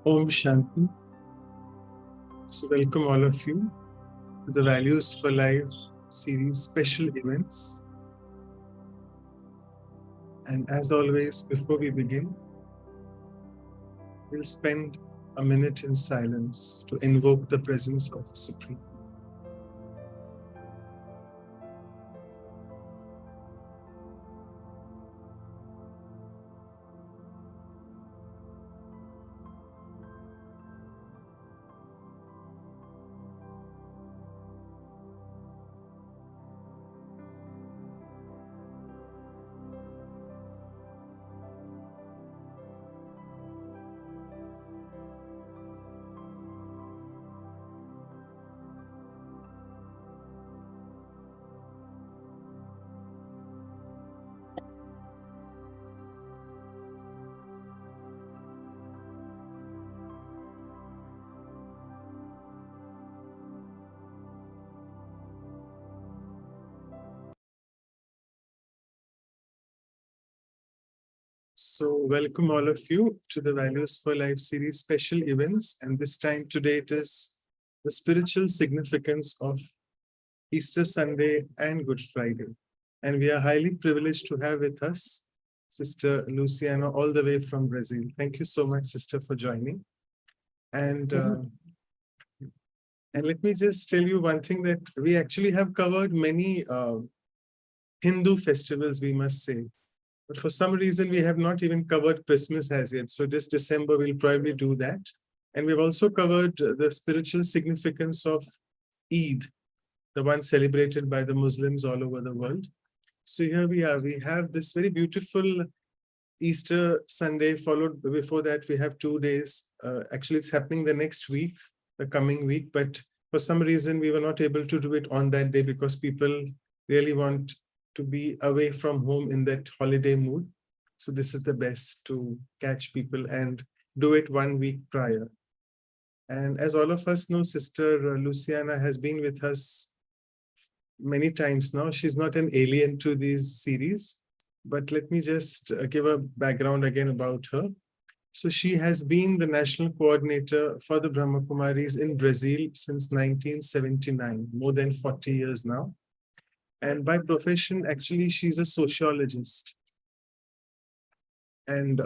Om Shanti. So, welcome all of you to the Values for Life series special events. And as always, before we begin, we'll spend a minute in silence to invoke the presence of the Supreme. So, welcome all of you to the Values for Life series special events. And this time today it is the spiritual significance of Easter Sunday and Good Friday. And we are highly privileged to have with us Sister Luciana all the way from Brazil. Thank you so much, Sister, for joining. And let me just tell you one thing, that we actually have covered many Hindu festivals, we must say. But for some reason, we have not even covered Christmas as yet. So this December, we'll probably do that. And we've also covered the spiritual significance of Eid, the one celebrated by the Muslims all over the world. So here we are. We have this very beautiful Easter Sunday, followed before that we have 2 days. Actually, it's happening the next week, the coming week. But for some reason, we were not able to do it on that day because people really want to be away from home in that holiday mood. So this is the best to catch people and do it 1 week prior. And as all of us know, Sister Luciana has been with us many times now. She's not an alien to these series, but let me just give a background again about her. So she has been the national coordinator for the Brahma Kumaris in Brazil since 1979, more than 40 years now. And by profession, actually, she's a sociologist. And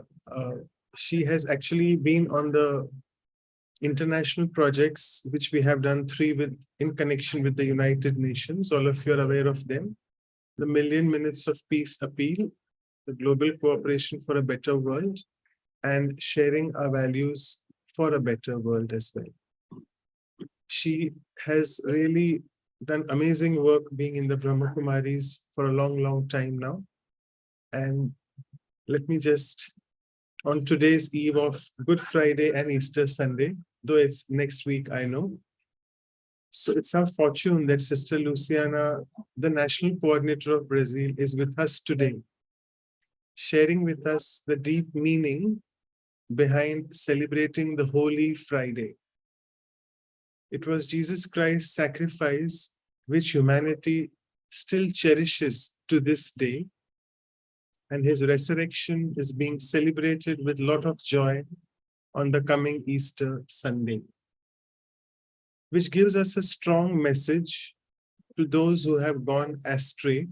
she has actually been on the international projects, which we have done 3 in connection with the United Nations. All of you are aware of them. The Million Minutes of Peace Appeal, the Global Cooperation for a Better World, and Sharing Our Values for a Better World as well. She has really done amazing work being in the Brahma Kumaris for a long, long time now. And let me just, on today's eve of Good Friday and Easter Sunday, though it's next week, I know. So it's our fortune that Sister Luciana, the national coordinator of Brazil, is with us today, sharing with us the deep meaning behind celebrating the Holy Friday. It was Jesus Christ's sacrifice which humanity still cherishes to this day, and his resurrection is being celebrated with a lot of joy on the coming Easter Sunday, which gives us a strong message to those who have gone astray,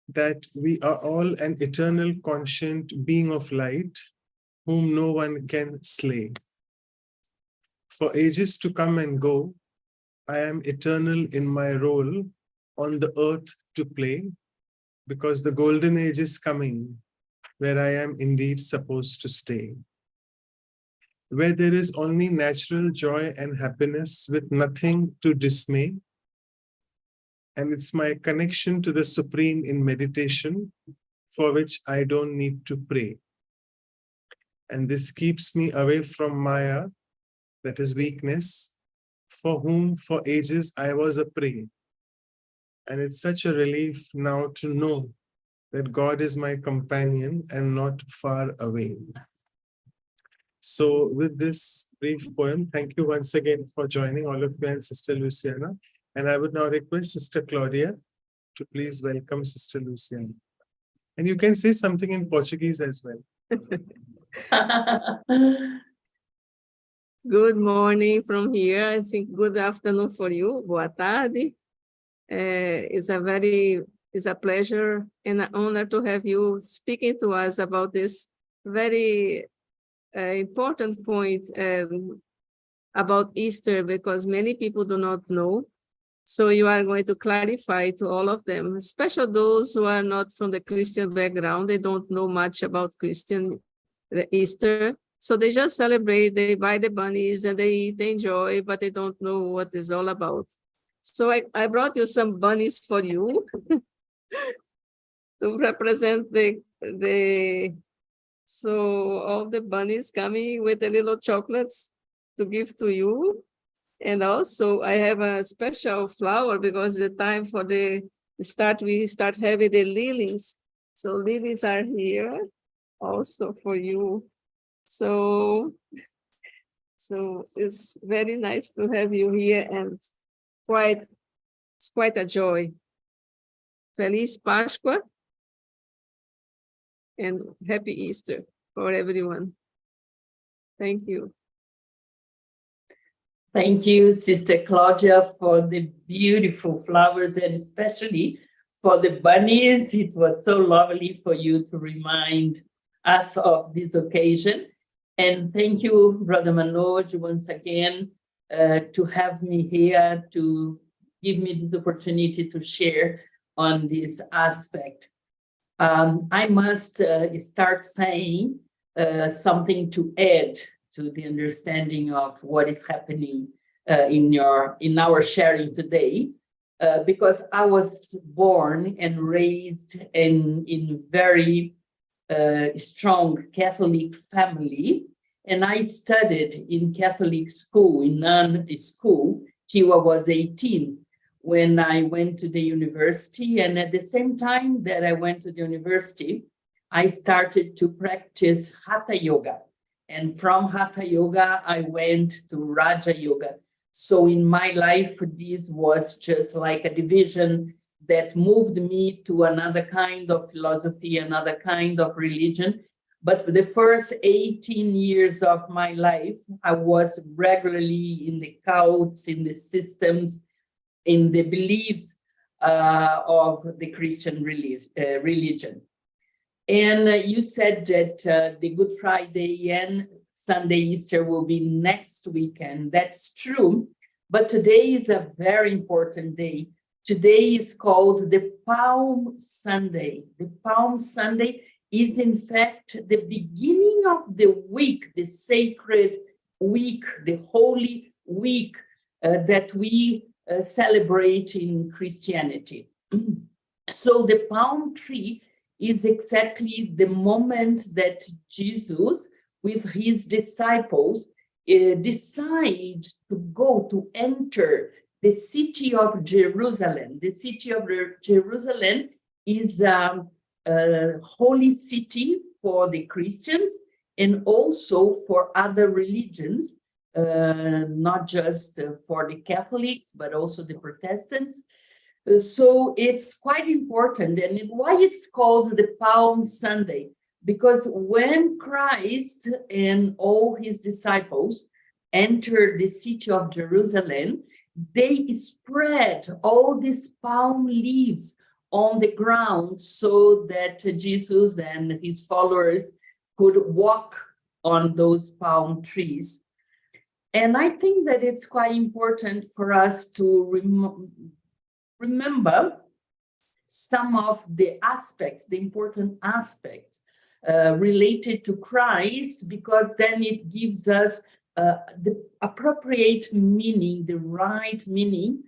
that we are all an eternal conscient being of light whom no one can slay. For ages to come and go, I am eternal in my role on the earth to play, because the golden age is coming where I am indeed supposed to stay, where there is only natural joy and happiness with nothing to dismay. And it's my connection to the Supreme in meditation, for which I don't need to pray. And this keeps me away from Maya, that is weakness, for whom for ages I was a prey. And it's such a relief now to know that God is my companion and not far away. So with this brief poem, thank you once again for joining, all of you and Sister Luciana. And I would now request Sister Claudia to please welcome Sister Luciana. And you can say something in Portuguese as well. Good morning from here. I think good afternoon for you. Boa tarde. It's a pleasure and an honor to have you speaking to us about this very important point about Easter, because many people do not know. So you are going to clarify to all of them, especially those who are not from the Christian background. They don't know much about the Easter. So they just celebrate, they buy the bunnies and they eat, they enjoy, but they don't know what it's all about. So I brought you some bunnies for you to represent so all the bunnies coming with the little chocolates to give to you. And also I have a special flower because the time for we start having the lilies. So lilies are here also for you. So it's very nice to have you here, and it's quite a joy. Feliz Páscoa and happy Easter for everyone. Thank you. Thank you, Sister Claudia, for the beautiful flowers and especially for the bunnies. It was so lovely for you to remind us of this occasion. And thank you, Brother Manoj, once again, to have me here, to give me this opportunity to share on this aspect. I must start saying something to add to the understanding of what is happening in our sharing today, because I was born and raised in very strong Catholic family, and I studied in Catholic school, in nun school, till I was 18, when I went to the university. And at the same time that I went to the university, I started to practice Hatha Yoga. And from Hatha Yoga, I went to Raja Yoga. So in my life, this was just like a division that moved me to another kind of philosophy, another kind of religion. But for the first 18 years of my life, I was regularly in the cults, in the systems, in the beliefs of the Christian religion. And you said that the Good Friday and Sunday Easter will be next weekend. That's true, but today is a very important day. Today is called the Palm Sunday. The Palm Sunday is in fact the beginning of the week, the sacred week, the holy week that we celebrate in Christianity. So the palm tree is exactly the moment that Jesus, with his disciples, decide to enter the city of Jerusalem. The city of Jerusalem is a holy city for the Christians and also for other religions, not just for the Catholics, but also the Protestants. So it's quite important. And why it's called the Palm Sunday? Because when Christ and all his disciples entered the city of Jerusalem, they spread all these palm leaves on the ground so that Jesus and his followers could walk on those palm trees. And I think that it's quite important for us to remember some of the aspects, the important aspects related to Christ, because then it gives us the appropriate meaning, the right meaning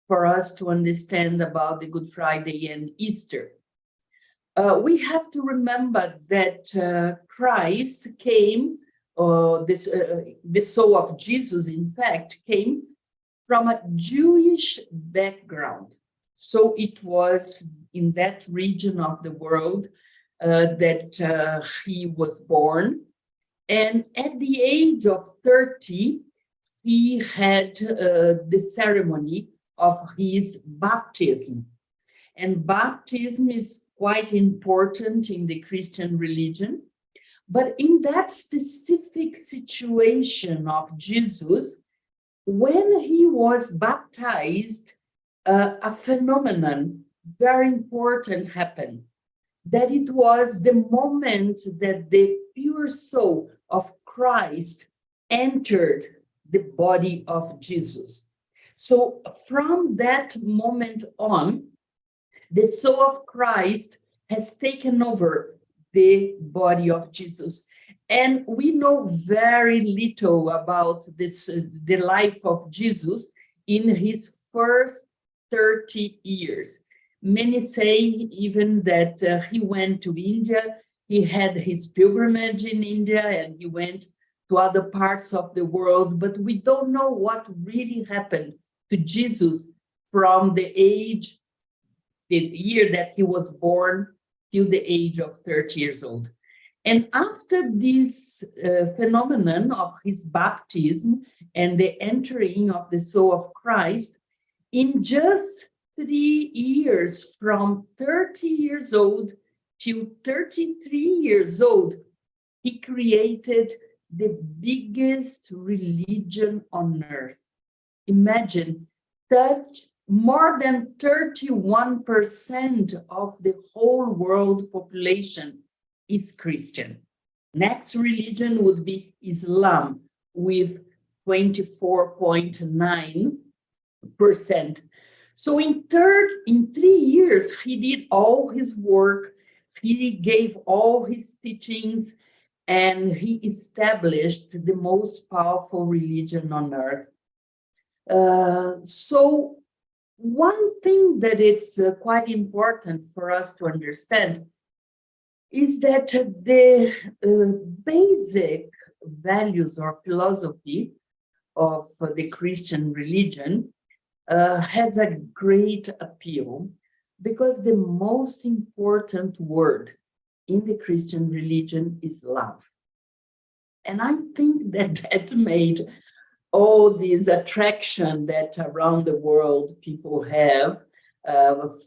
for us to understand about the Good Friday and Easter. We have to remember that Christ came, the soul of Jesus, in fact, came from a Jewish background. So it was in that region of the world that he was born. And at the age of 30, he had the ceremony of his baptism. And baptism is quite important in the Christian religion. But in that specific situation of Jesus, when he was baptized, a phenomenon very important happened. That it was the moment that the pure soul of Christ entered the body of Jesus. So from that moment on, the soul of Christ has taken over the body of Jesus. And we know very little about this, the life of Jesus in his first 30 years. Many say even that he went to India, he had his pilgrimage in India, and he went to other parts of the world, but we don't know what really happened to Jesus from the year that he was born till the age of 30 years old. And after this phenomenon of his baptism and the entering of the soul of Christ, in just 3 years, from 30 years old to 33 years old, he created the biggest religion on earth. Imagine that more than 31% of the whole world population is Christian. Next religion would be Islam with 24.9%. So in 3 years, he did all his work, he gave all his teachings, and he established the most powerful religion on earth. So one thing that it's quite important for us to understand is that the basic values or philosophy of the Christian religion has a great appeal, because the most important word in the Christian religion is love. And I think that that made all this attraction that around the world people have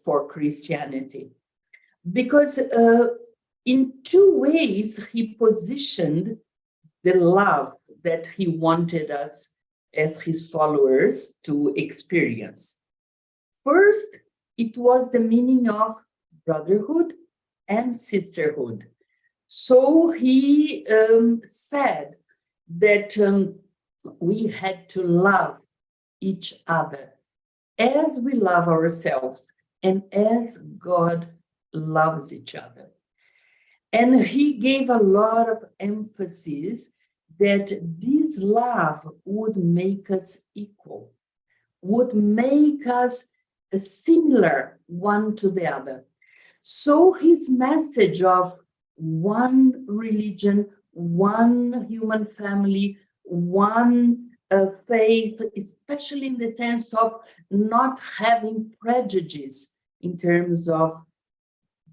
for Christianity. Because in two ways, he positioned the love that he wanted us as his followers to experience. First, it was the meaning of brotherhood and sisterhood. So he said that we had to love each other as we love ourselves and as God loves each other. And he gave a lot of emphasis that this love would make us equal, would make us similar one to the other. So his message of one religion, one human family, one faith, especially in the sense of not having prejudice in terms of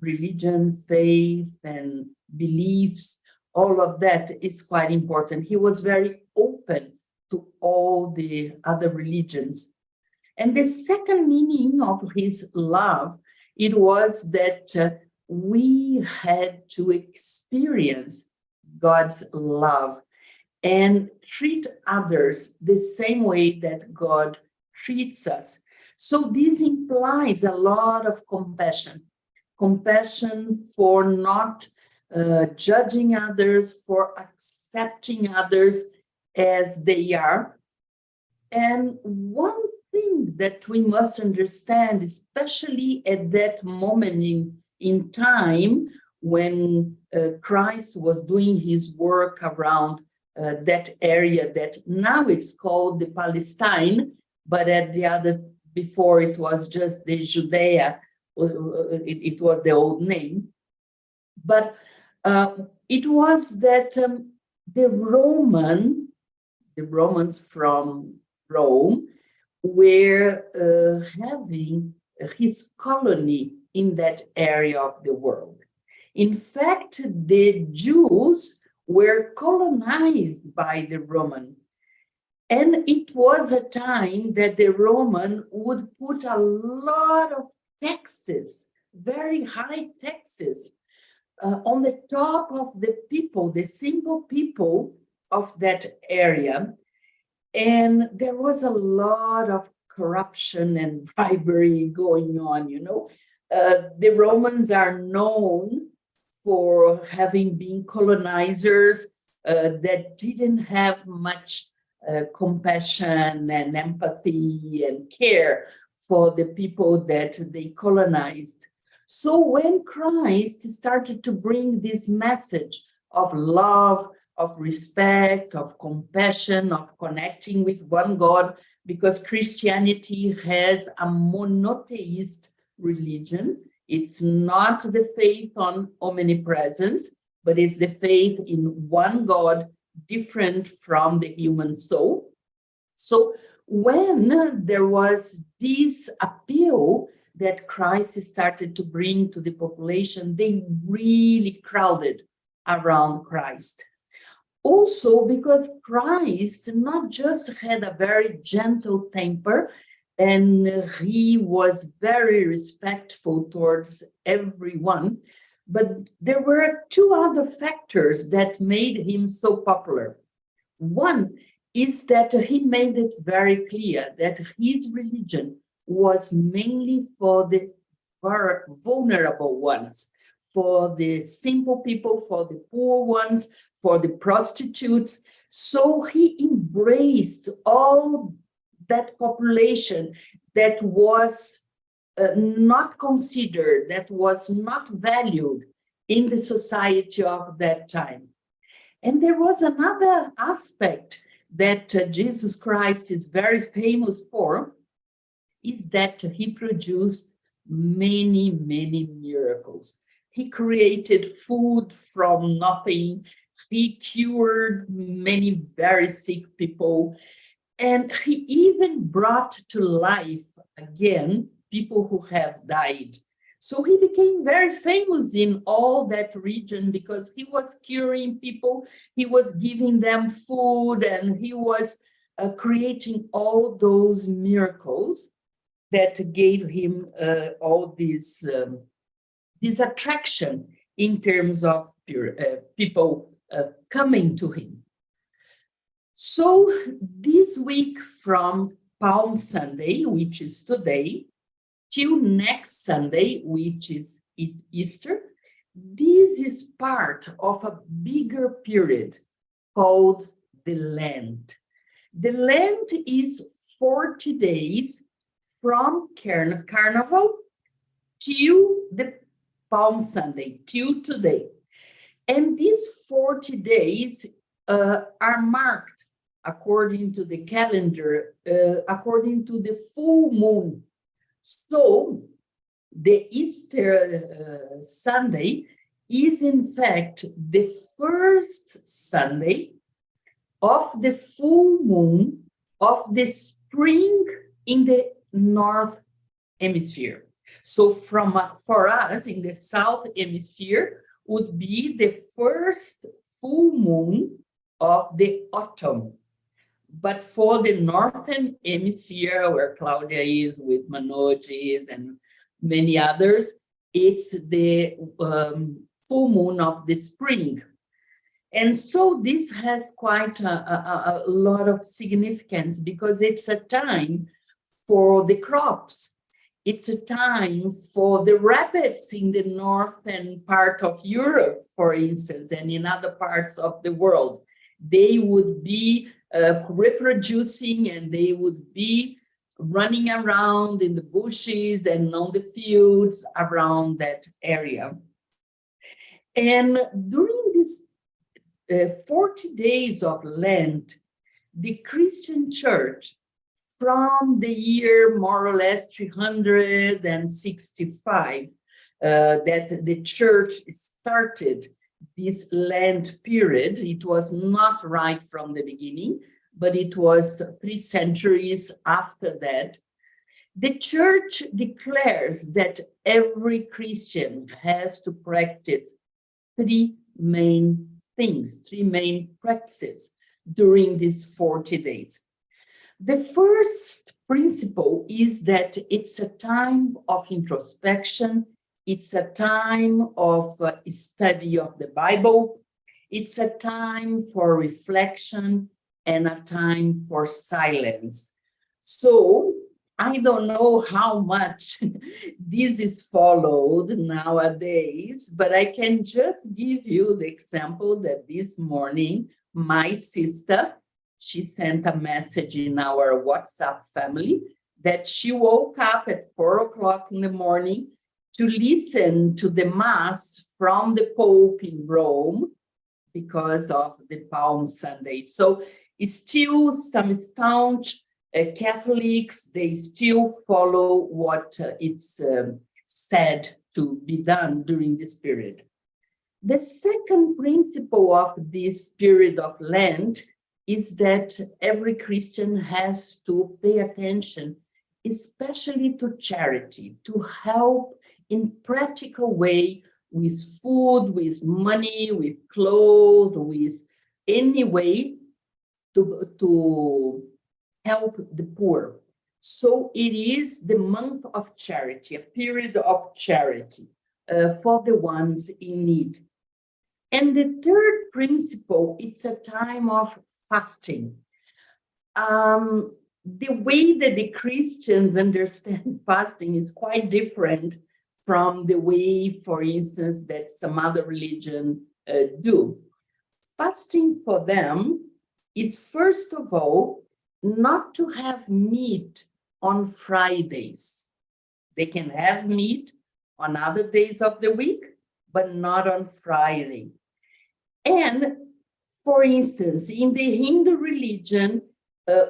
religion, faith, and beliefs, all of that is quite important. He was very open to all the other religions. And the second meaning of his love, it was that we had to experience God's love and treat others the same way that God treats us. So this implies a lot of compassion. Compassion for not judging others, for accepting others as they are. And one thing that we must understand, especially at that moment in time when Christ was doing his work around that area that now it's called the Palestine, but at the other, before it was just the Judea, it was the old name. But it was that the Romans from Rome were having his colony in that area of the world. In fact, the Jews were colonized by the Roman. And it was a time that the Roman would put a lot of taxes, very high taxes, on the top of the people, the simple people of that area. And there was a lot of corruption and bribery going on, you know. The Romans are known for having been colonizers that didn't have much compassion and empathy and care for the people that they colonized. So when Christ started to bring this message of love, of respect, of compassion, of connecting with one God, because Christianity has a monotheist religion. It's not the faith on omnipresence, but it's the faith in one God, different from the human soul. So when there was this appeal that Christ started to bring to the population, they really crowded around Christ. Also because Christ not just had a very gentle temper, and he was very respectful towards everyone, but there were two other factors that made him so popular. One is that he made it very clear that his religion was mainly for the vulnerable ones, for the simple people, for the poor ones, for the prostitutes. So he embraced all that population that was not considered, that was not valued in the society of that time. And there was another aspect that Jesus Christ is very famous for, is that he produced many, many miracles. He created food from nothing. He cured many very sick people. And he even brought to life again people who have died. So he became very famous in all that region because he was curing people, he was giving them food, and he was creating all those miracles that gave him all this attraction in terms of people coming to him. So this week from Palm Sunday, which is today, till next Sunday, which is Easter, this is part of a bigger period called the Lent. The Lent is 40 days from Carnival till the Palm Sunday, till today. And these 40 days are marked according to the calendar, according to the full moon. So the Easter Sunday is in fact the first Sunday of the full moon of the spring in the North Hemisphere. So for us in the South Hemisphere would be the first full moon of the autumn. But for the Northern Hemisphere, where Claudia is with Manojis and many others, it's the full moon of the spring. And so this has quite a lot of significance because it's a time for the crops. It's a time for the rabbits in the northern part of Europe, for instance, and in other parts of the world. They would be reproducing and they would be running around in the bushes and on the fields around that area. And during this 40 days of Lent, the Christian church, from the year more or less 365, that the church started this Lent period. It was not right from the beginning, but it was 3 centuries after that. The church declares that every Christian has to practice 3 main things, 3 main practices during these 40 days. The first principle is that it's a time of introspection It's a time of study of the Bible. It's a time for reflection and a time for silence. So I don't know how much this is followed nowadays, but I can just give you the example that this morning, my sister, she sent a message in our WhatsApp family that she woke up at 4 o'clock in the morning to listen to the Mass from the Pope in Rome because of the Palm Sunday. So it's still some staunch Catholics, they still follow what it's said to be done during this period. The second principle of this period of Lent is that every Christian has to pay attention, especially to charity, to help in practical way with food, with money, with clothes, with any way to help the poor. So it is the month of charity, a period of charity for the ones in need. And the third principle, it's a time of fasting. The way that the Christians understand fasting is quite different from the way, for instance, that some other religion do. Fasting for them is, first of all, not to have meat on Fridays. They can have meat on other days of the week, but not on Friday. And for instance, in the Hindu religion,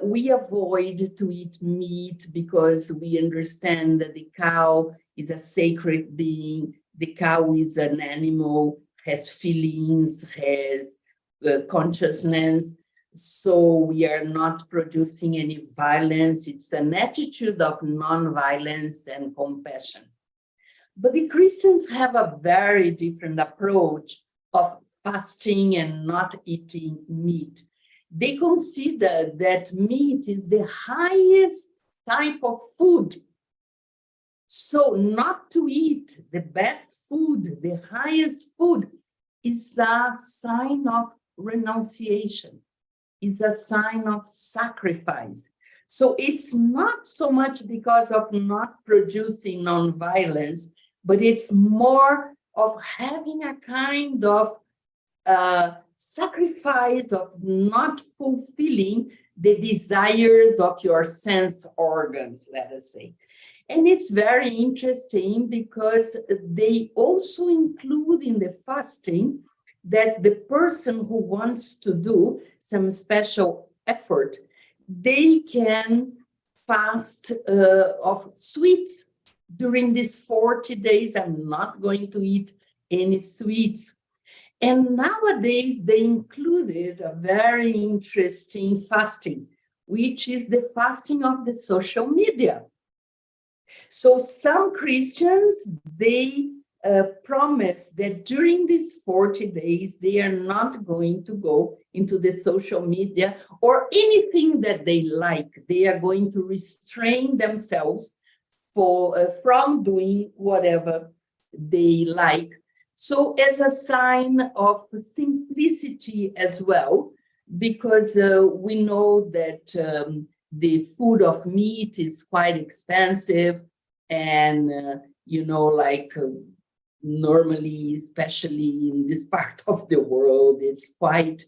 we avoid to eat meat because we understand that the cow is a sacred being. The cow is an animal, has feelings, has consciousness. So we are not producing any violence. It's an attitude of non-violence and compassion. But the Christians have a very different approach of fasting and not eating meat. They consider that meat is the highest type of food. So not to eat the best food, the highest food, is a sign of renunciation, is a sign of sacrifice. So it's not so much because of not producing non-violence, but it's more of having a kind of sacrifice of not fulfilling the desires of your sense organs, let us say. And it's very interesting because they also include in the fasting that the person who wants to do some special effort, they can fast of sweets during these 40 days. I'm not going to eat any sweets. And nowadays they included a very interesting fasting, which is the fasting of the social media. So some Christians, they promise that during these 40 days, they are not going to go into the social media or anything that they like. They are going to restrain themselves from doing whatever they like. So as a sign of simplicity as well, because we know that the food of meat is quite expensive and, normally, especially in this part of the world, it's quite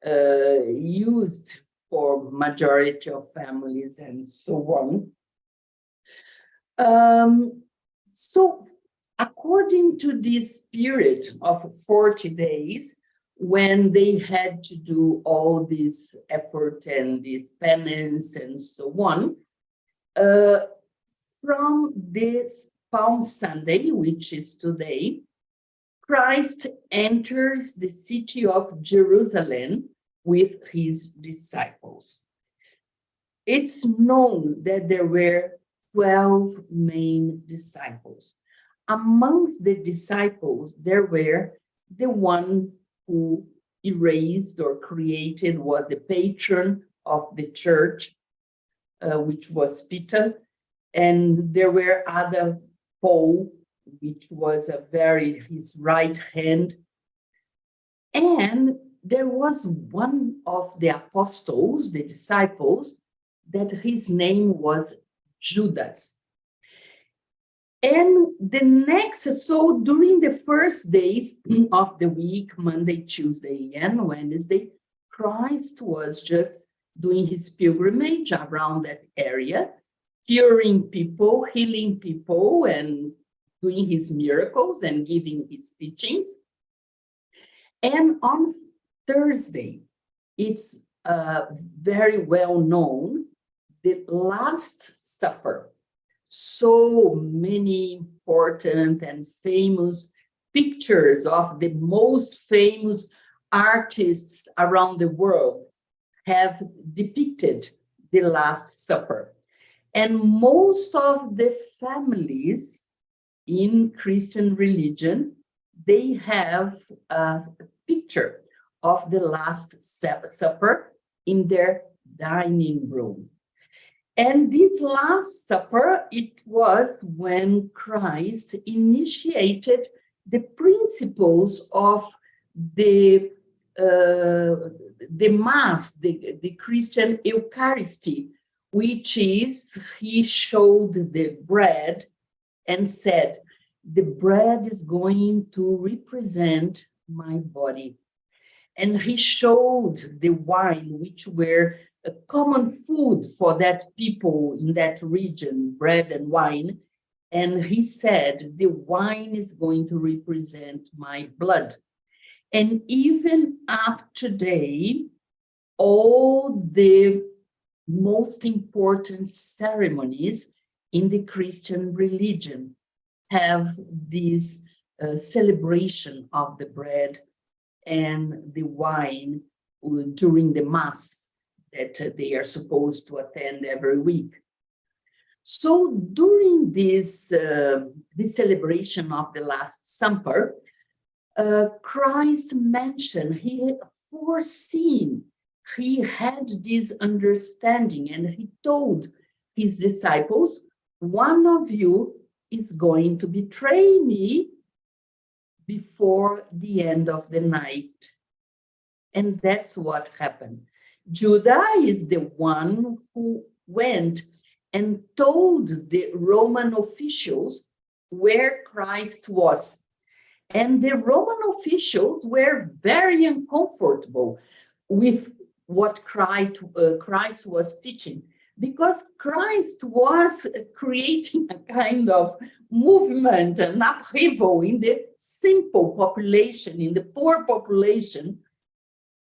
used for majority of families and so on. So according to this period of 40 days, when they had to do all this effort and this penance and so on, from this Palm Sunday, which is today, Christ enters the city of Jerusalem with his disciples. It's known that there were 12 main disciples. Amongst the disciples, there were the one who erased or created was the patron of the church, which was Peter. And there were other, Paul which was his right hand. And there was one of the apostles, the disciples, that his name was Judas. And so during the first days of the week, Monday, Tuesday, and Wednesday, Christ was just doing his pilgrimage around that area, curing people, healing people, and doing his miracles and giving his teachings. And on Thursday, it's very well known, the Last Supper. So many important and famous pictures of the most famous artists around the world have depicted the Last Supper. And most of the families in Christian religion, they have a picture of the Last Supper in their dining room. And this Last Supper, it was when Christ initiated the principles of the Mass, the Christian Eucharisty, which is, he showed the bread and said, the bread is going to represent my body. And he showed the wine, which were a common food for that people in that region, bread and wine. And he said, the wine is going to represent my blood. And even up today, all the most important ceremonies in the Christian religion have this celebration of the bread and the wine during the Mass that they are supposed to attend every week. So during this celebration of the Last Supper, Christ mentioned, he had foreseen, he had this understanding, and he told his disciples, one of you is going to betray me before the end of the night. And that's what happened. Judah is the one who went and told the Roman officials where Christ was. And the Roman officials were very uncomfortable with what Christ was teaching, because Christ was creating a kind of movement, an upheaval in the simple population, in the poor population.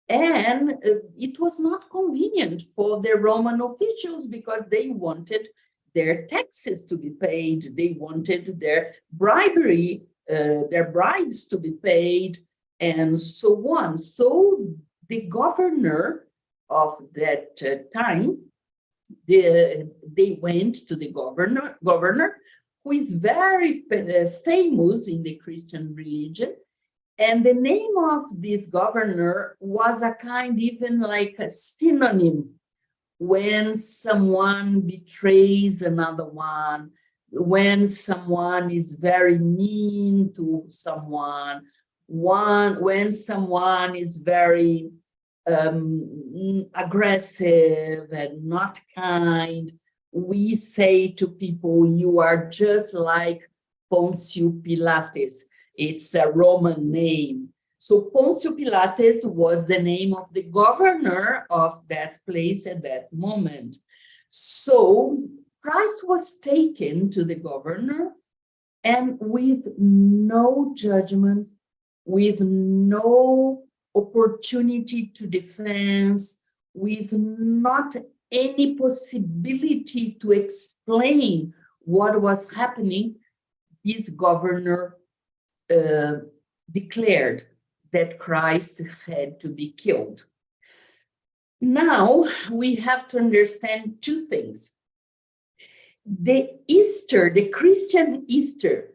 And it was not convenient for the Roman officials because they wanted their taxes to be paid. They wanted their bribery, their bribes to be paid, and so on. So the governor of that time, they went to the governor, who is very famous in the Christian religion. And the name of this governor was a kind, even like a synonym, when someone betrays another one, when someone is very mean to someone, when someone is very aggressive and not kind. We say to people, you are just like Pontius Pilatus. It's a Roman name. So Pontius Pilatus was the name of the governor of that place at that moment. So Christ was taken to the governor, and with no judgment, with no opportunity to defense, with not any possibility to explain what was happening, this governor declared that Christ had to be killed. Now we have to understand two things. The Easter, the Christian Easter,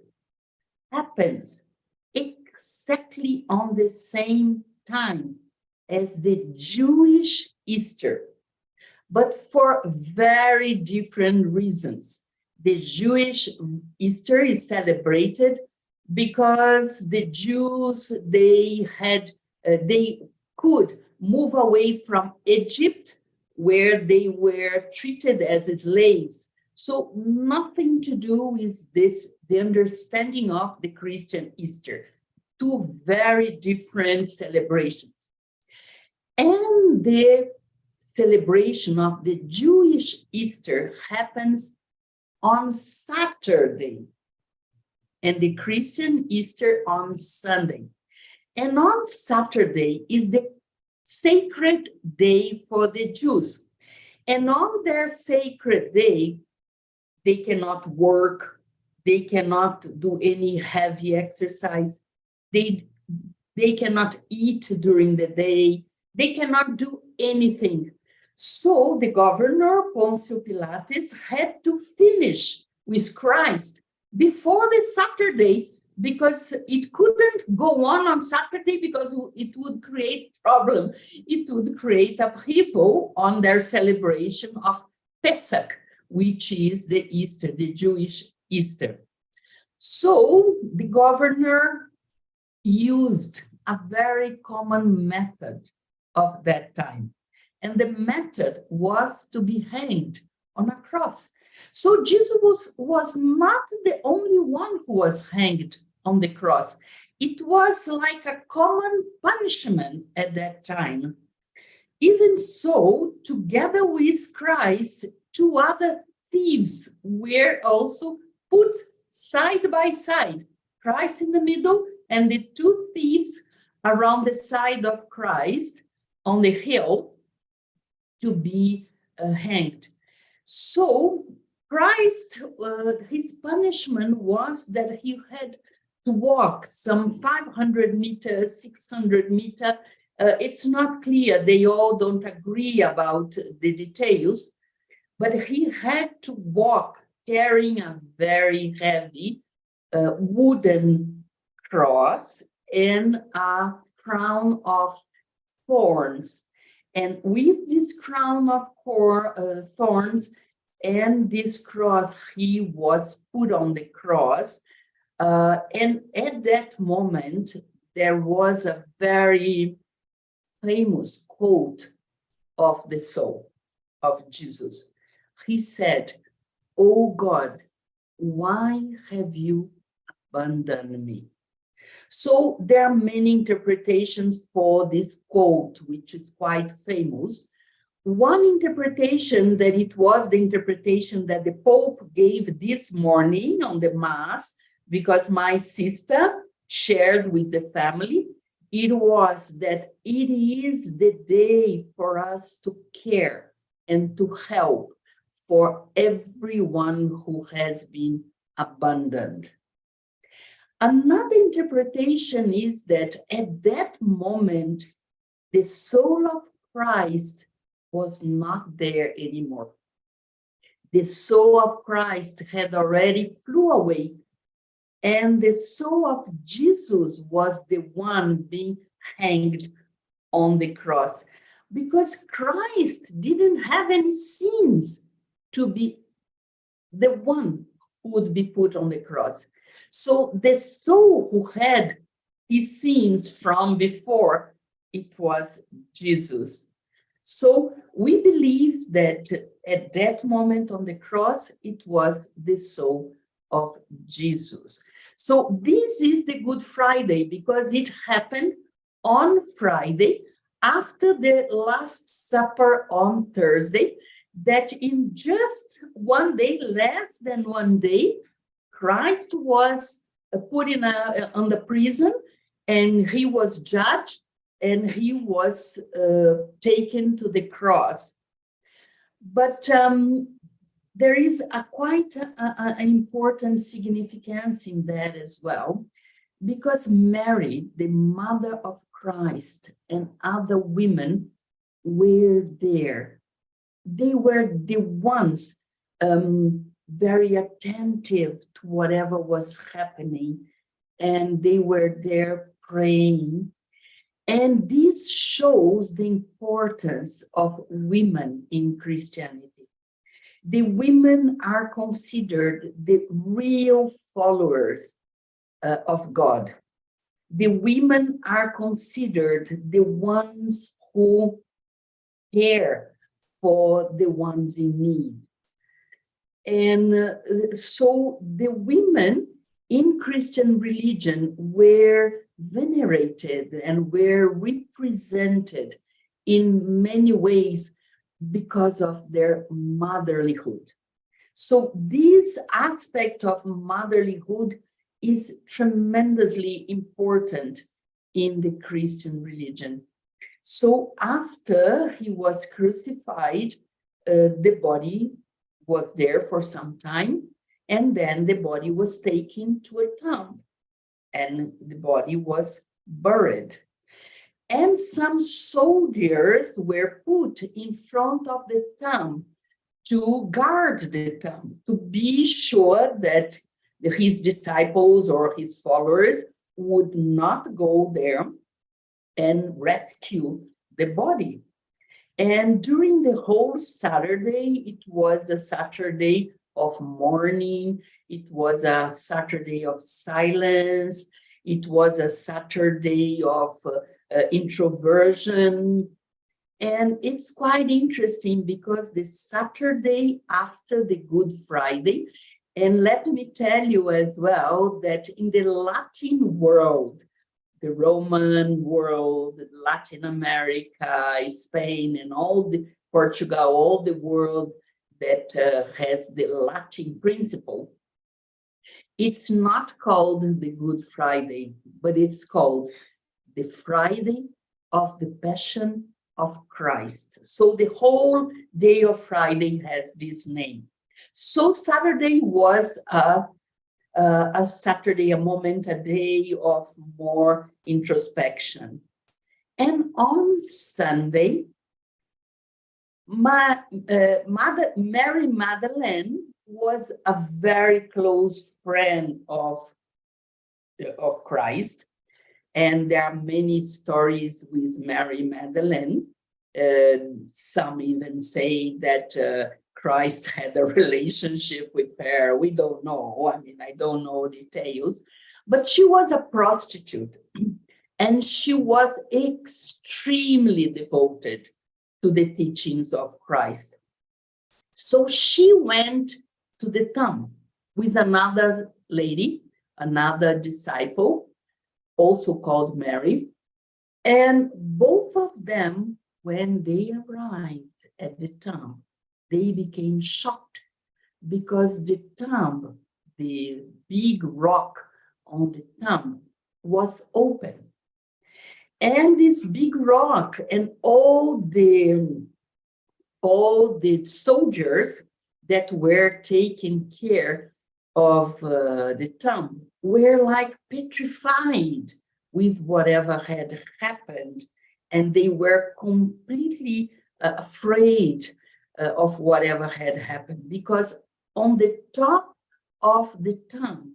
happens exactly on the same time as the Jewish Easter, but for very different reasons. the Jewish Easter is celebrated because the Jews, they could move away from Egypt, where they were treated as slaves. So nothing to do with this, the understanding of the Christian Easter. Two very different celebrations. And the celebration of the Jewish Easter happens on Saturday, and the Christian Easter on Sunday. And on Saturday is the sacred day for the Jews. And on their sacred day, they cannot work, they cannot do any heavy exercise, they cannot eat during the day, they cannot do anything. So the governor, Pontius Pilatus, had to finish with Christ before the Saturday, because it couldn't go on Saturday, because it would create problem. It would create upheaval on their celebration of Pesach, which is the Easter, the Jewish Easter. So the governor used a very common method of that time. And the method was to be hanged on a cross. So Jesus was not the only one who was hanged on the cross. It was like a common punishment at that time. Even so, together with Christ, two other thieves were also put side by side, Christ in the middle and the two thieves around the side of Christ on the hill to be hanged. So Christ, his punishment was that he had to walk some 500 meters, 600 meters. It's not clear, they all don't agree about the details, but he had to walk carrying a very heavy wooden cross and a crown of thorns. And with this crown of thorns and this cross, he was put on the cross. And at that moment, there was a very famous quote of the soul of Jesus. He said, "Oh God, why have you abandoned me?" So there are many interpretations for this quote, which is quite famous. One interpretation, that it was the interpretation that the Pope gave this morning on the Mass, because my sister shared with the family, it was that it is the day for us to care and to help for everyone who has been abandoned. Another interpretation is that at that moment, the soul of Christ was not there anymore. The soul of Christ had already flew away, and the soul of Jesus was the one being hanged on the cross, because Christ didn't have any sins to be the one who would be put on the cross. So the soul who had his sins from before, it was Jesus. So we believe that at that moment on the cross, it was the soul of Jesus. So this is the Good Friday, because it happened on Friday after the Last Supper on Thursday, that in just one day, less than one day, Christ was put on the prison, and he was judged, and he was taken to the cross. But there is quite an important significance in that as well, because Mary, the mother of Christ, and other women were there. They were the ones very attentive to whatever was happening, and they were there praying. And this shows the importance of women in Christianity, the women are considered the real followers of God. The women are considered the ones who care for the ones in need. And so the women in Christian religion were venerated and were represented in many ways because of their motherlyhood. So this aspect of motherlyhood is tremendously important in the Christian religion. So after he was crucified, the body was there for some time, and then the body was taken to a tomb, and the body was buried. And some soldiers were put in front of the tomb to guard the tomb, to be sure that his disciples or his followers would not go there and rescue the body. And during the whole Saturday, it was a Saturday of mourning, it was a Saturday of silence, it was a Saturday of introversion. And it's quite interesting because the Saturday after the Good Friday, and let me tell you as well that in the Latin world, the Roman world, Latin America, Spain, and all the Portugal, all the world that has the Latin principle, it's not called the Good Friday, but it's called the Friday of the Passion of Christ. So the whole day of Friday has this name. So Saturday was a Saturday, a moment, a day of more introspection. And on Sunday, Mary Magdalene was a very close friend of Christ. And there are many stories with Mary Magdalene. Some even say that Christ had a relationship with her. We don't know. I mean, I don't know details. But she was a prostitute. And she was extremely devoted to the teachings of Christ. So she went to the tomb with another lady, another disciple, also called Mary. And both of them, when they arrived at the tomb, they became shocked because the tomb, the big rock on the tomb, was open. And this big rock and all the soldiers that were taking care of the tomb were like petrified with whatever had happened. And they were completely afraid of whatever had happened, because on the top of the tomb,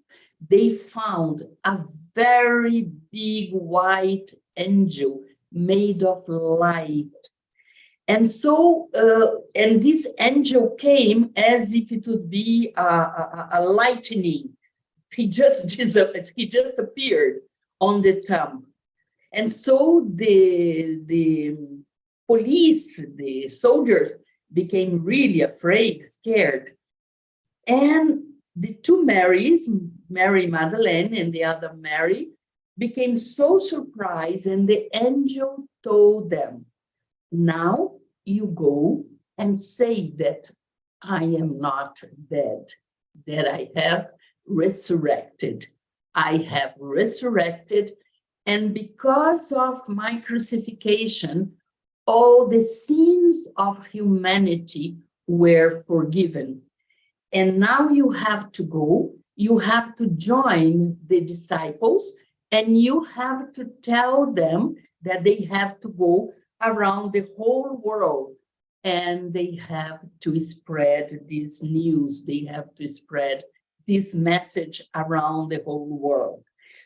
they found a very big white angel made of light. And so, and this angel came as if it would be a lightning. He just appeared on the tomb. And so the police, the soldiers, became really afraid, scared. And the two Marys, Mary Magdalene and the other Mary, became so surprised, and the angel told them, "Now you go and say that I am not dead, that I have resurrected. I have resurrected, and because of my crucifixion, all the sins of humanity were forgiven. And now you have to go, you have to join the disciples, and you have to tell them that they have to go around the whole world, and they have to spread this news, they have to spread this message around the whole world."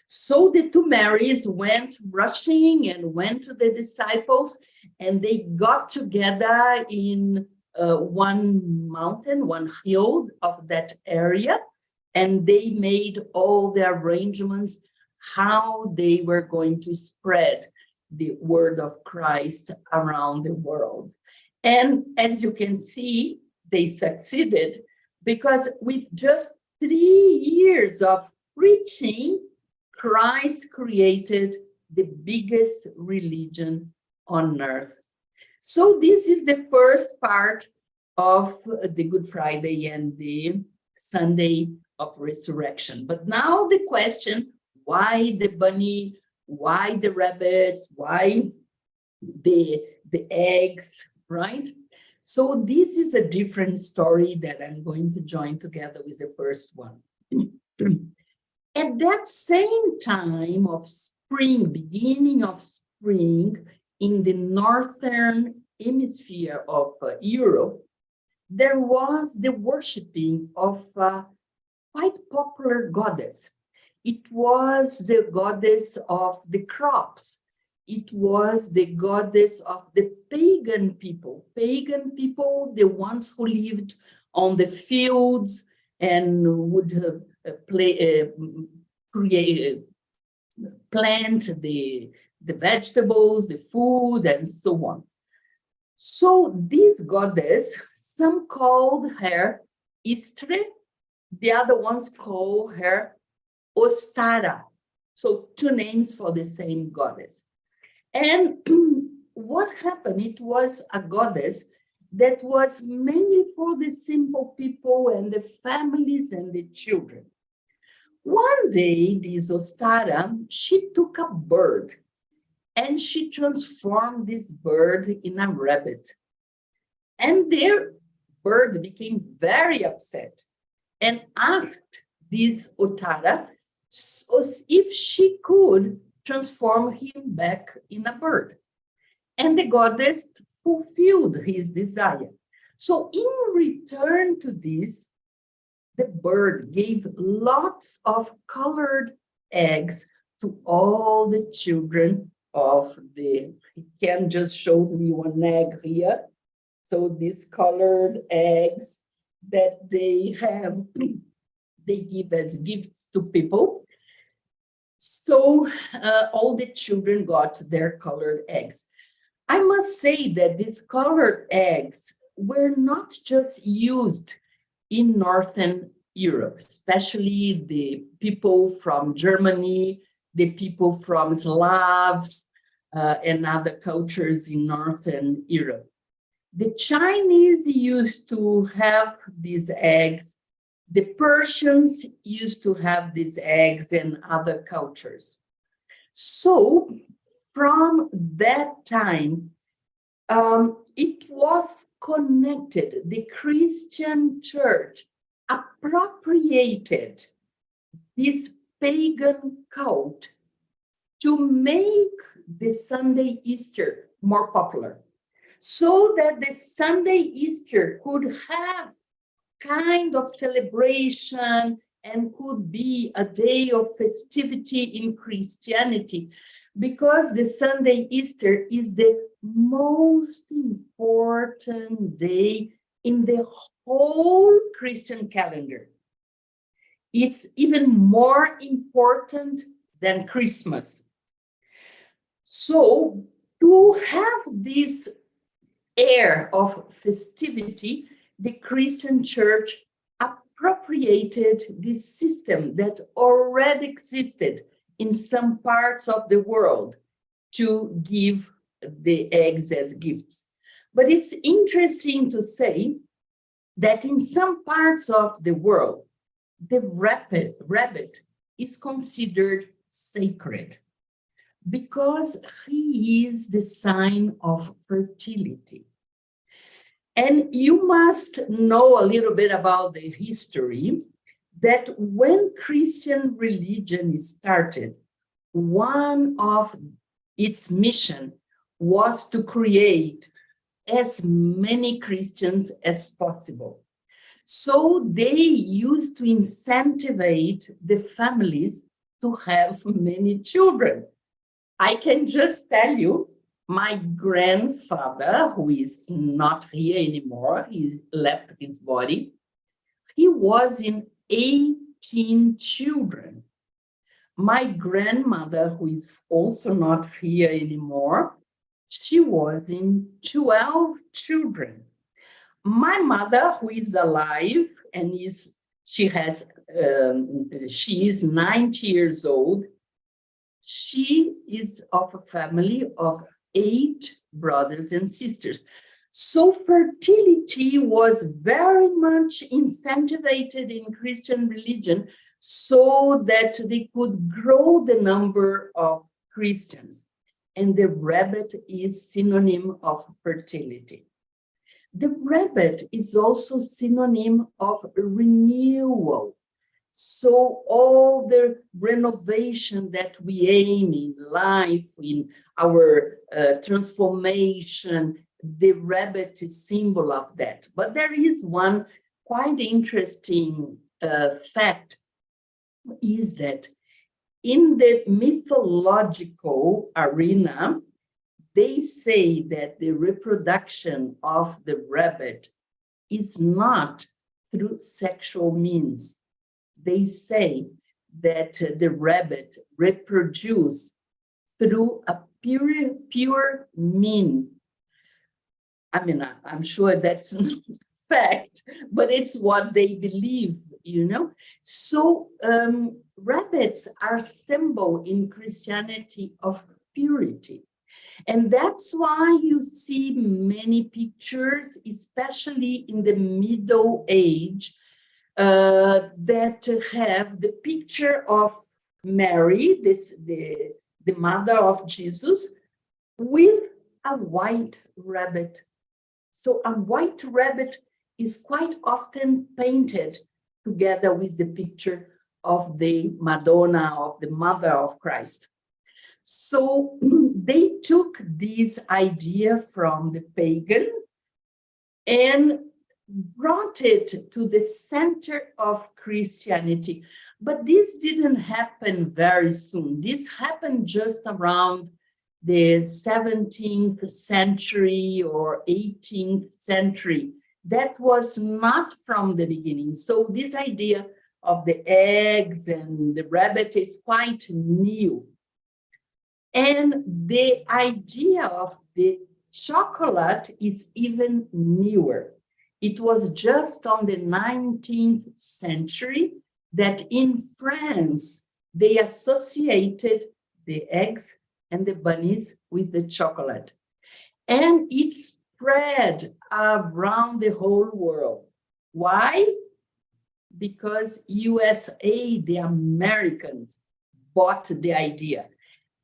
So the two Marys went rushing and went to the disciples, and they got together in one mountain, one hill of that area, and they made all the arrangements how they were going to spread the word of Christ around the world. And as you can see, they succeeded because with just 3 years of preaching, Christ created the biggest religion on earth. So this is the first part of the Good Friday and the Sunday of Resurrection. But now the question, why the bunny, why the rabbit, why the eggs, right? So this is a different story that I'm going to join together with the first one. At that same time of spring, beginning of spring, in the northern hemisphere of Europe, there was the worshiping of a quite popular goddess. It was the goddess of the crops. It was the goddess of the pagan people. Pagan people, the ones who lived on the fields and would plant the vegetables, the food, and so on. So this goddess, some called her Istre, the other ones call her Ostara. So 2 names for the same goddess. And what happened? It was a goddess that was mainly for the simple people and the families and the children. One day, this Ostara, she took a bird and she transformed this bird in a rabbit. And their bird became very upset and asked this Ostara if she could transform him back in a bird. And the goddess fulfilled his desire. So in return to this, the bird gave lots of colored eggs to all the children of the, he can just show me one egg here. So these colored eggs that they have, they give as gifts to people. So all the children got their colored eggs. I must say that these colored eggs were not just used in Northern Europe, especially the people from Germany, the people from Slavs, and other cultures in Northern Europe. The Chinese used to have these eggs. The Persians used to have these eggs and other cultures. So from that time, it was connected. The Christian church appropriated this pagan cult to make the Sunday Easter more popular, so that the Sunday Easter could have kind of celebration and could be a day of festivity in Christianity, because the Sunday Easter is the most important day in the whole Christian calendar. It's even more important than Christmas. So to have this air of festivity, the Christian church appropriated this system that already existed in some parts of the world to give the eggs as gifts. But it's interesting to say that in some parts of the world, the rabbit is considered sacred because he is the sign of fertility. And you must know a little bit about the history that when Christian religion started, one of its mission was to create as many Christians as possible. So they used to incentivize the families to have many children. I can just tell you My grandfather, who is not here anymore, he left his body, he was in 18 children. My grandmother, who is also not here anymore, she was in 12 children. My mother, who is alive and she is 90 years old, she is of a family of 8 brothers and sisters. So fertility was very much incentivized in Christian religion so that they could grow the number of Christians. And the rabbit is synonym of fertility. The rabbit is also synonym of renewal. So all the renovation that we aim in life, in our transformation, the rabbit is symbol of that. But there is one quite interesting fact, is that in the mythological arena, they say that the reproduction of the rabbit is not through sexual means. They say that the rabbit reproduces through a pure mean. I mean, I'm sure that's not fact, but it's what they believe, you know. So rabbits are symbol in Christianity of purity. And that's why you see many pictures, especially in the Middle Age, that have the picture of Mary, the mother of Jesus, with a white rabbit. So a white rabbit is quite often painted together with the picture of the Madonna, of the mother of Christ. So they took this idea from the pagan and brought it to the center of Christianity. But this didn't happen very soon. This happened just around the 17th century or 18th century. That was not from the beginning. So this idea of the eggs and the rabbit is quite new. And the idea of the chocolate is even newer. It was just on the 19th century that in France, they associated the eggs and the bunnies with the chocolate. And it spread around the whole world. Why? Because USA, the Americans, bought the idea.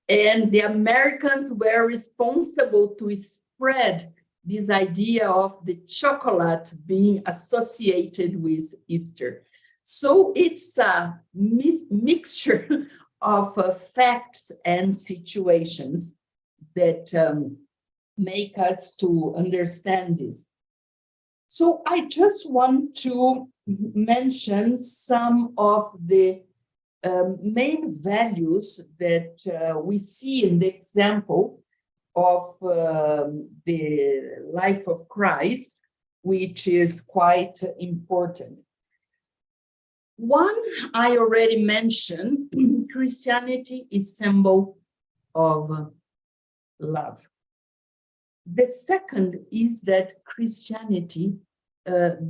And the Americans were responsible to spread this idea of the chocolate being associated with Easter. So it's a mixture of facts and situations that make us to understand this. So I just want to mention some of the main values that we see in the example of the life of Christ, which is quite important. One, I already mentioned, Christianity is symbol of love. The second is that Christianity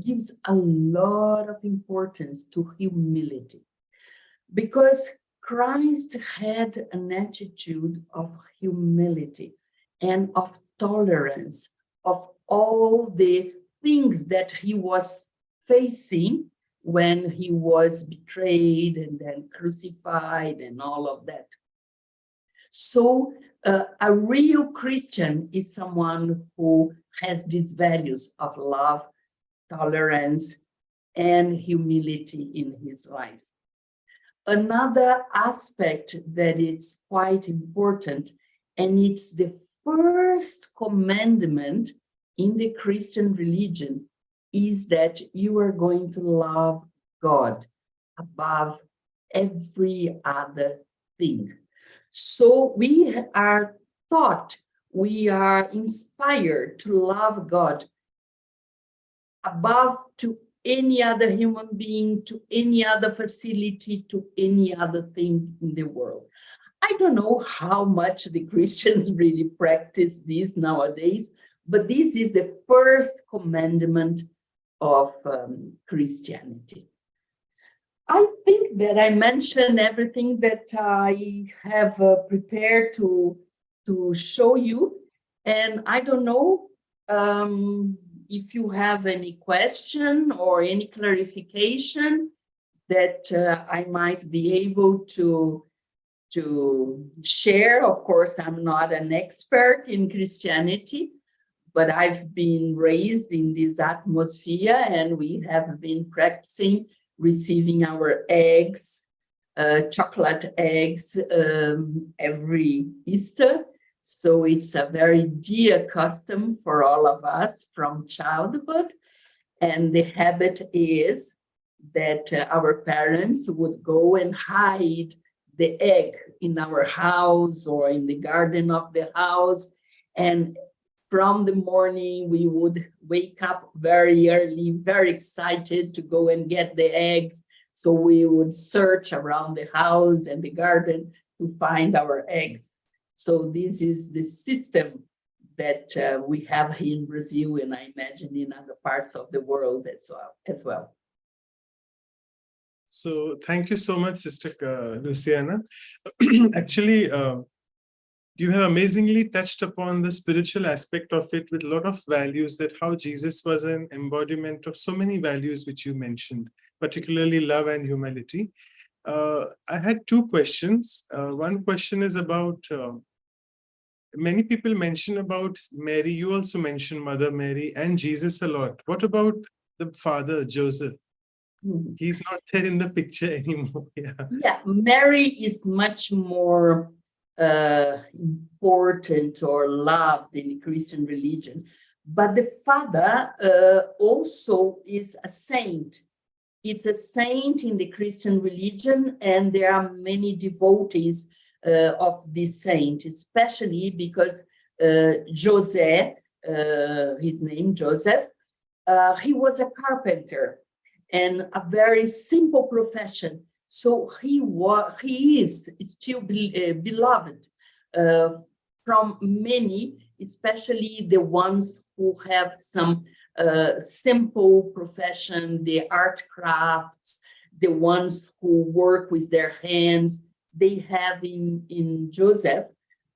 gives a lot of importance to humility, because Christ had an attitude of humility and of tolerance of all the things that he was facing when he was betrayed and then crucified and all of that. So a real Christian is someone who has these values of love, tolerance, and humility in his life. Another aspect that is quite important, and it's the first commandment in the Christian religion, is that you are going to love God above every other thing. So we are taught we are inspired to love God above to any other human being, to any other facility, to any other thing in the world. I don't know how much the Christians really practice this nowadays, but this is the first commandment of Christianity. I think that I mentioned everything that I have prepared to show you, and I don't know if you have any question or any clarification that I might be able to share. Of course, I'm not an expert in Christianity, but I've been raised in this atmosphere, and we have been practicing receiving our eggs, chocolate eggs, every Easter. So it's a very dear custom for all of us from childhood. And the habit is that our parents would go and hide the egg in our house or in the garden of the house. And from the morning, we would wake up very early, very excited to go and get the eggs. So we would search around the house and the garden to find our eggs. So this is the system that we have here in Brazil, and I imagine in other parts of the world as well. So thank you so much, Sister Luciana. Actually, you have amazingly touched upon the spiritual aspect of it with a lot of values, that how Jesus was an embodiment of so many values which you mentioned, particularly love and humility. I had two questions. One question is about, many people mention about Mary. You also mentioned Mother Mary and Jesus a lot. What about the father, Joseph? He's not there in the picture anymore. Yeah, Mary is much more important or loved in the Christian religion, but the father also is a saint. It's a saint in the Christian religion, and there are many devotees of this saint, especially because José, his name Joseph, he was a carpenter and a very simple profession. So he is still beloved from many, especially the ones who have some simple profession, the art crafts, the ones who work with their hands. They have in Joseph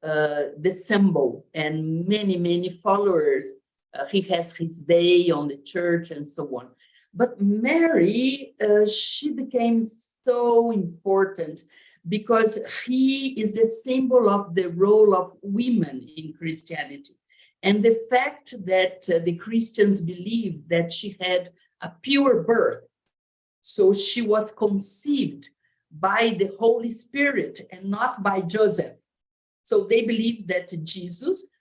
the symbol, and many followers. He has his day on the church and so on. But Mary, she became so important because he is the symbol of the role of women in Christianity. And the fact that the Christians believe that she had a pure birth. So she was conceived by the Holy Spirit and not by Joseph. So they believe that Jesus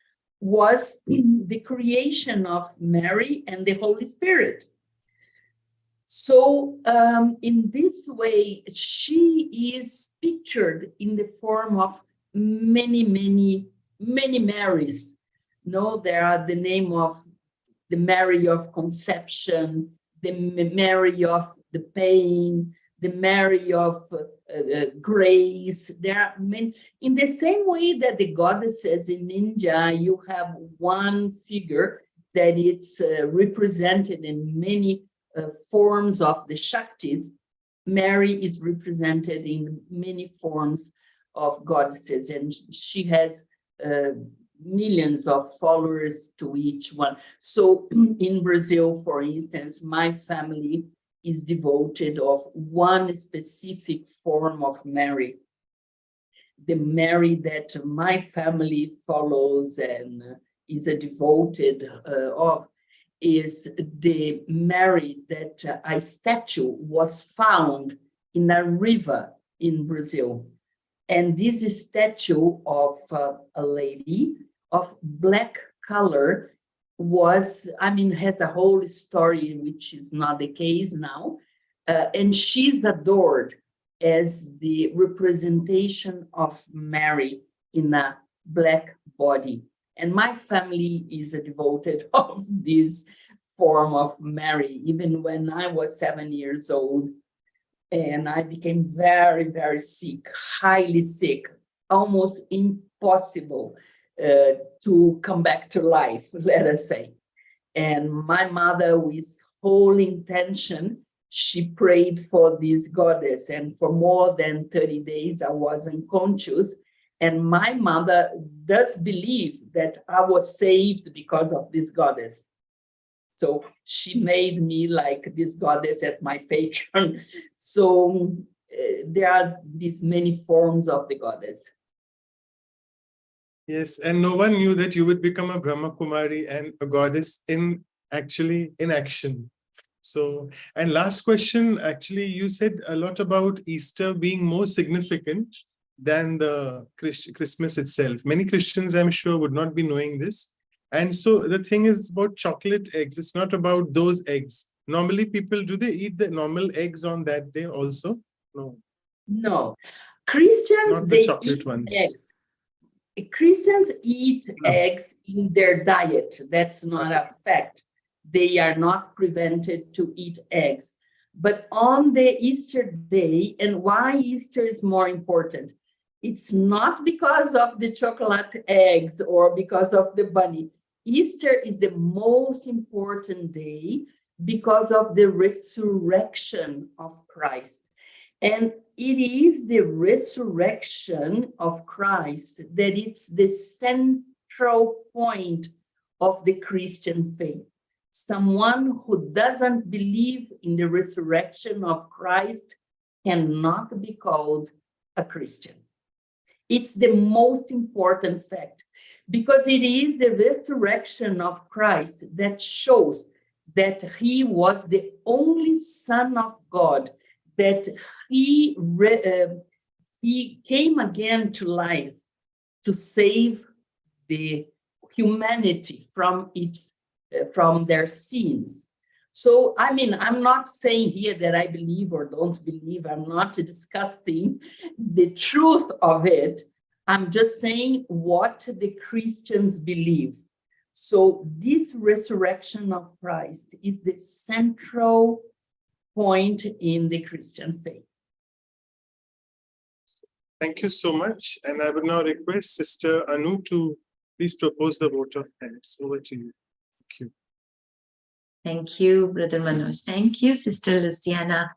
was the creation of Mary and the Holy Spirit. So in this way, she is pictured in the form of many Marys. No, there are the name of the Mary of Conception, the Mary of the Pain, the Mary of Grace. There are many. In the same way that the goddesses in India, you have one figure that it's represented in many forms of the Shaktis. Mary is represented in many forms of goddesses, and she has millions of followers to each one. So in Brazil, for instance, my family is devoted of one specific form of Mary. The Mary that my family follows and is a devoted of is the Mary that a statue was found in a river in Brazil. And this statue of a lady of black color was, has a whole story, which is not the case now. And she's adored as the representation of Mary in a black body. And my family is a devoted of this form of Mary, even when I was 7 years old. And I became very, very sick, highly sick, almost impossible to come back to life, let us say. And my mother, with whole intention, she prayed for this goddess. And for more than 30 days, I was unconscious. And my mother does believe that I was saved because of this goddess. So she made me like this goddess as my patron. So there are these many forms of the goddess. Yes, and no one knew that you would become a Brahma Kumari and a goddess in action. So, and last question, actually, you said a lot about Easter being more significant than the Christmas itself. Many Christians, I'm sure, would not be knowing this. And so the thing is about chocolate eggs. It's not about those eggs. Normally, people, do they eat the normal eggs on that day also? No. No. Christians, Not the they chocolate eat ones. eggs. Christians eat No. eggs in their diet. That's not a fact. They are not prevented to eat eggs. But on the Easter day, and why Easter is more important, it's not because of the chocolate eggs or because of the bunny. Easter is the most important day because of the resurrection of Christ. And it is the resurrection of Christ that it's the central point of the Christian faith. Someone who doesn't believe in the resurrection of Christ cannot be called a Christian. It's the most important fact because it is the resurrection of Christ that shows that he was the only Son of God, that he came again to life to save the humanity from their sins. So, I mean, I'm not saying here that I believe or don't believe. I'm not discussing the truth of it. I'm just saying what the Christians believe. So this resurrection of Christ is the central point in the Christian faith. Thank you so much. And I would now request Sister Anu to please propose the vote of thanks. Over to you. Thank you. Thank you, Brother Manoj. Thank you, Sister Luciana.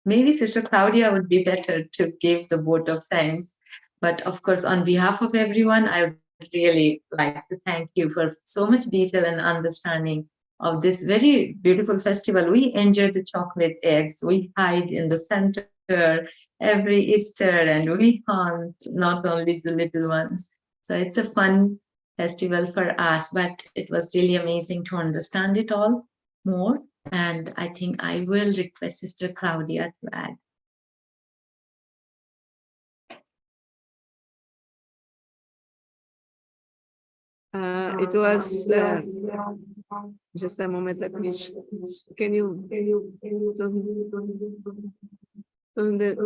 Maybe Sister Claudia would be better to give the vote of thanks. But of course, on behalf of everyone, I would really like to thank you for so much detail and understanding of this very beautiful festival. We enjoy the chocolate eggs. We hide in the center every Easter and we hunt, not only the little ones. So it's a fun festival for us, but it was really amazing to understand it all more. And I think I will request Sister Claudia to add. It was just a moment. Let me. Can you turn the.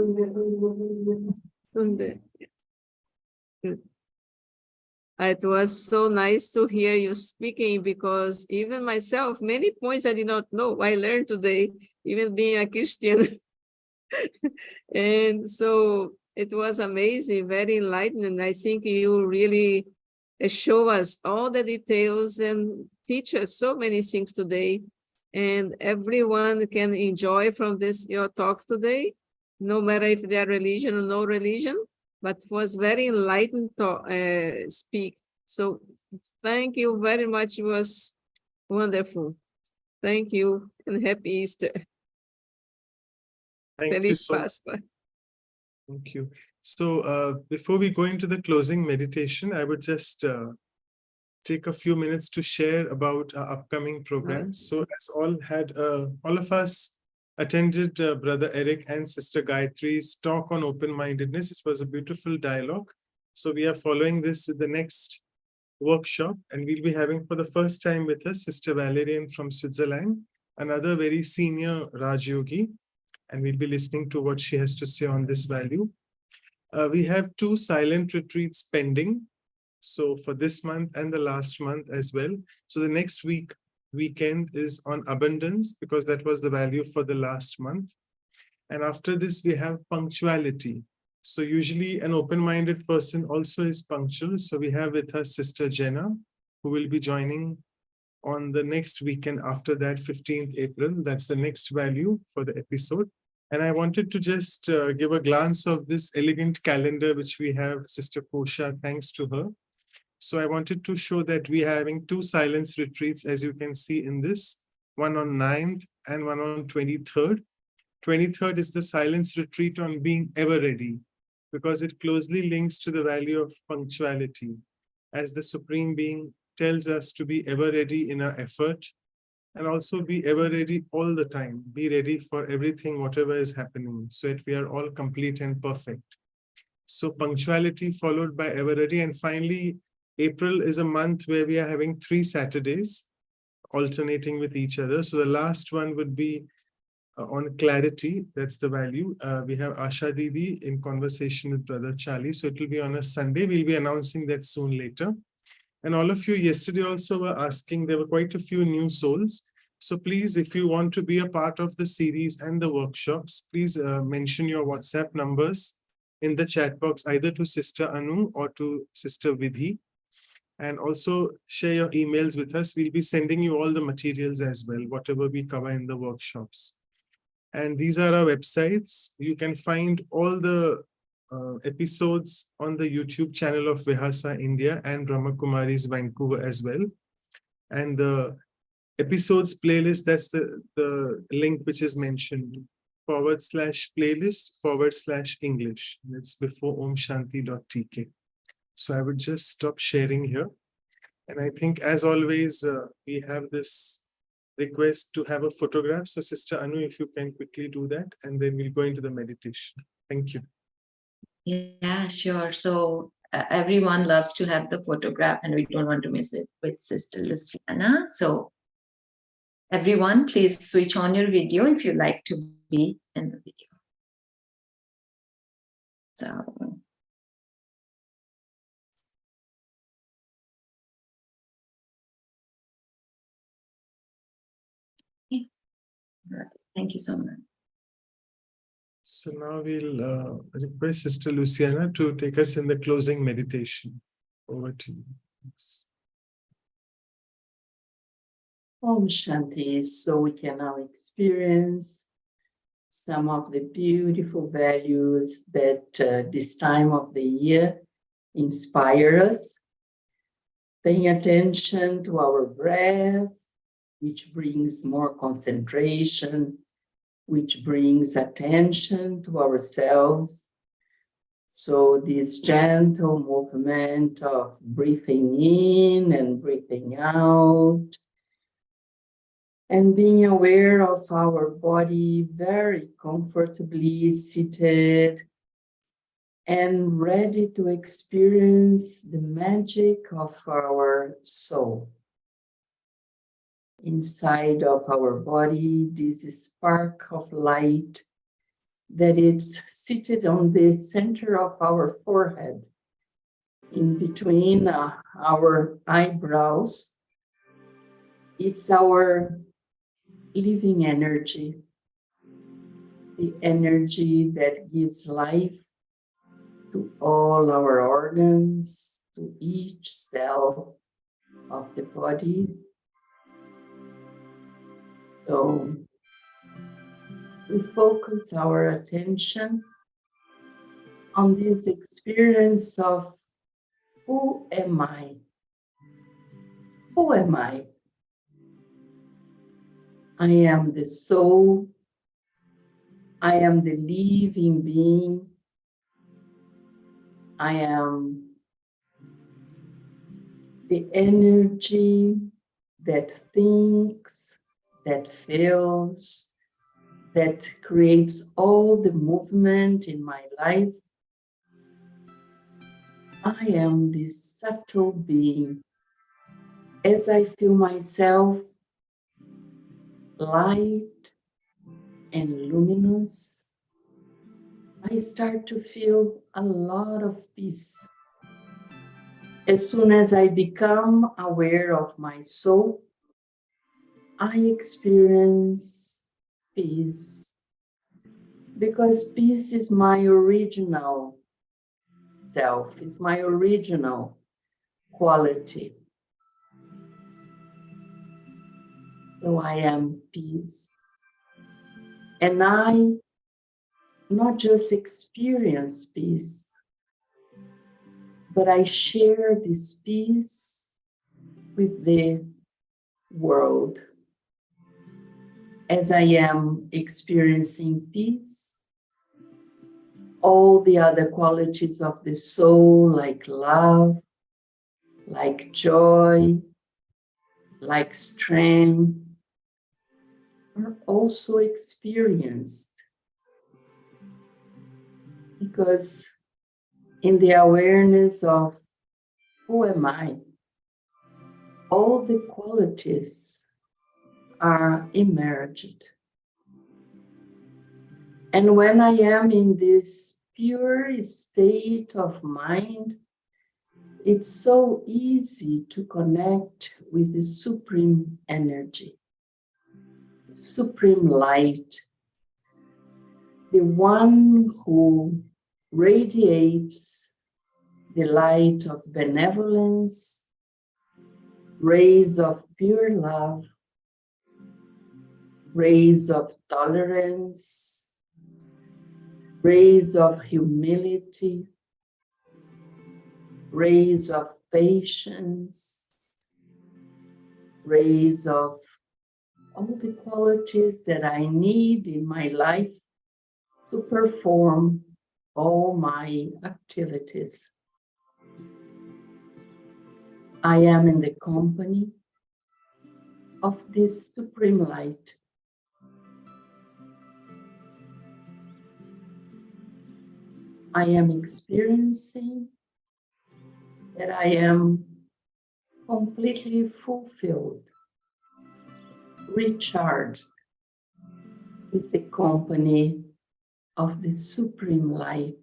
It was so nice to hear you speaking because even myself, many points I did not know. I learned today, even being a Christian. And so it was amazing, very enlightening. I think you really show us all the details and teach us so many things today. And everyone can enjoy from this, your talk today, no matter if they are religion or no religion, but it was very enlightened to speak. So thank you very much. It was wonderful. Thank you and happy Easter. Thank you Feliz so much. Pascua. Thank you. So before we go into the closing meditation, I would just take a few minutes to share about our upcoming programs. So as all of us attended Brother Eric and Sister Gayatri's talk on open-mindedness. It was a beautiful dialogue. So we are following this with the next workshop, and we'll be having for the first time with us Sister Valerian from Switzerland, another very senior Raj Yogi, and we'll be listening to what she has to say on this value. We have 2 silent retreats pending. So for this month and the last month as well. So the next weekend is on abundance, because that was the value for the last month. And after this, we have punctuality. So usually an open-minded person also is punctual. So we have with us Sister Jenna, who will be joining on the next weekend after that, 15th April. That's the next value for the episode. And I wanted to just give a glance of this elegant calendar, which we have, Sister Kosha, thanks to her. So I wanted to show that we are having 2 silence retreats, as you can see in this, one on 9th and one on 23rd. 23rd is the silence retreat on being ever ready, because it closely links to the value of punctuality, as the Supreme Being tells us to be ever ready in our effort, and also be ever ready all the time. Be ready for everything, whatever is happening, so that we are all complete and perfect. So punctuality followed by ever ready. And finally, April is a month where we are having 3 Saturdays alternating with each other. So the last one would be on clarity. That's the value. We have Asha Didi in conversation with Brother Charlie. So it will be on a Sunday. We'll be announcing that soon later. And all of you yesterday also were asking, there were quite a few new souls. So please, if you want to be a part of the series and the workshops, please mention your WhatsApp numbers in the chat box, either to Sister Anu or to Sister Vidhi. And also share your emails with us. We'll be sending you all the materials as well, whatever we cover in the workshops. And these are our websites. You can find all the episodes on the YouTube channel of Vihasa India and Brahma Kumaris Vancouver as well. And the episodes playlist, that's the link which is mentioned, /playlist/English. That's before omshanti.tk. So I would just stop sharing here. And I think, as always, we have this request to have a photograph. So Sister Anu, if you can quickly do that, and then we'll go into the meditation. Thank you. Yeah, sure. So everyone loves to have the photograph, and we don't want to miss it with Sister Luciana. So everyone, please switch on your video if you like to be in the video. So thank you so much. So now we'll request Sister Luciana to take us in the closing meditation. Over to you. Thanks. Om Shanti, so we can now experience some of the beautiful values that this time of the year inspire us. Paying attention to our breath, which brings more concentration, which brings attention to ourselves. So this gentle movement of breathing in and breathing out, and being aware of our body very comfortably seated and ready to experience the magic of our soul. Inside of our body, this spark of light that is seated on the center of our forehead, in between our eyebrows. It's our living energy, the energy that gives life to all our organs, to each cell of the body. So we focus our attention on this experience of who am I? Who am I? I am the soul. I am the living being. I am the energy that thinks, that feels, that creates all the movement in my life. I am this subtle being. As I feel myself light and luminous, I start to feel a lot of peace. As soon as I become aware of my soul, I experience peace, because peace is my original self, is my original quality. So I am peace. And I not just experience peace, but I share this peace with the world. As I am experiencing peace, all the other qualities of the soul, like love, like joy, like strength, are also experienced. Because in the awareness of who am I, all the qualities are emerged. And when I am in this pure state of mind, it's so easy to connect with the supreme energy, supreme light, the one who radiates the light of benevolence, rays of pure love, rays of tolerance, rays of humility, rays of patience, rays of all the qualities that I need in my life to perform all my activities. I am in the company of this supreme light. I am experiencing that I am completely fulfilled, recharged with the company of the supreme light.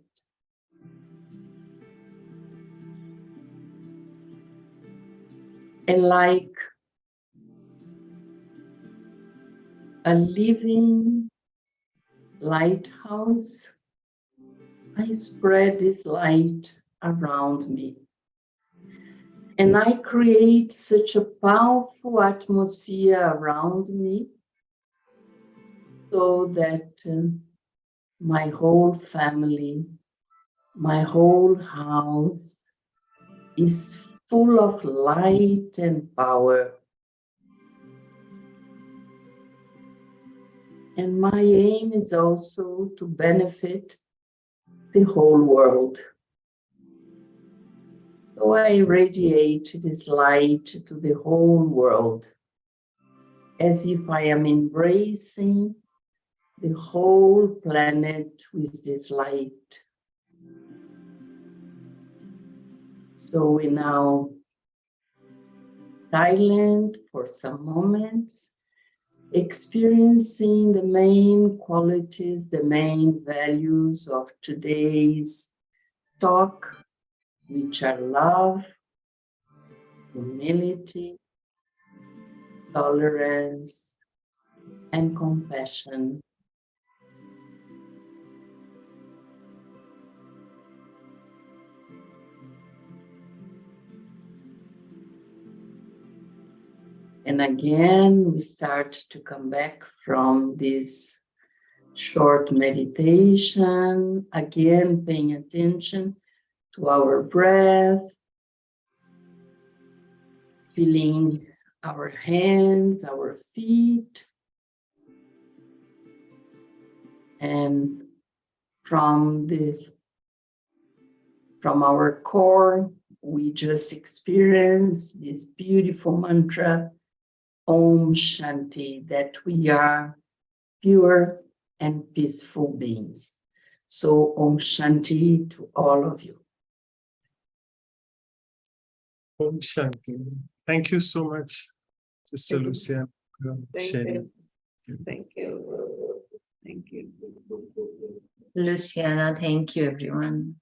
And like a living lighthouse, I spread this light around me. And I create such a powerful atmosphere around me so that my whole family, my whole house is full of light and power. And my aim is also to benefit the whole world. So I radiate this light to the whole world, as if I am embracing the whole planet with this light. So we now silent for some moments, experiencing the main qualities, the main values of today's talk, which are love, humility, tolerance, and compassion. And again, we start to come back from this short meditation, again paying attention to our breath, feeling our hands, our feet, and from our core, we just experience this beautiful mantra, Om Shanti, that we are pure and peaceful beings. So Om Shanti to all of you. Om Shanti. Thank you so much, Sister Thank you. Luciana, for Thank sharing. you. Thank you. Thank you. Luciana, thank you, everyone.